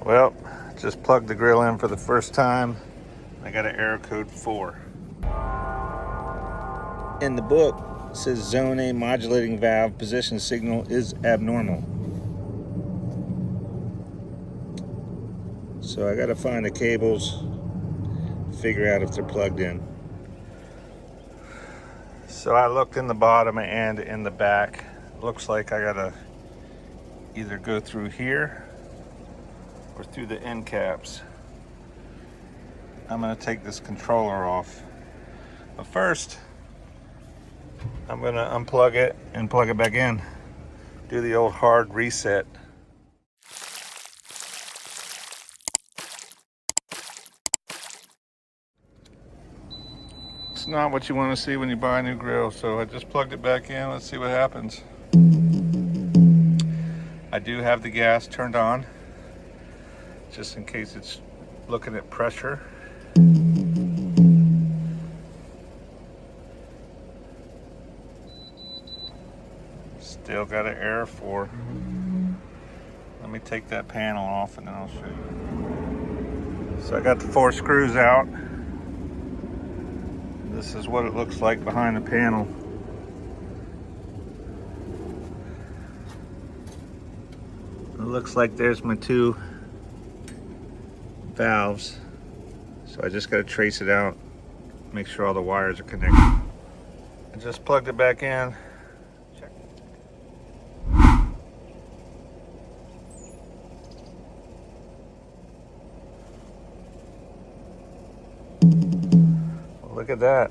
Well, just plugged the grill in for the first time. I got an error code 4. In the book, it says zone A modulating valve position signal is abnormal. So I gotta find the cables, figure out if they're plugged in. So I looked in the bottom and in the back. Looks like I gotta either go through here or through the end caps. I'm gonna take this controller off. But first, I'm gonna unplug it and plug it back in. Do the old hard reset. It's not what you want to see when you buy a new grill, so I just plugged it back in. Let's see what happens. I do have the gas turned on, just in case it's looking at pressure. Still got an error 4. Let me take that panel off and then I'll show you. So I got the 4 screws out. This is what it looks like behind the panel. It looks like there's my 2 valves. So I just got to trace it out, make sure all the wires are connected. I just plugged it back in. Check. Well, look at that.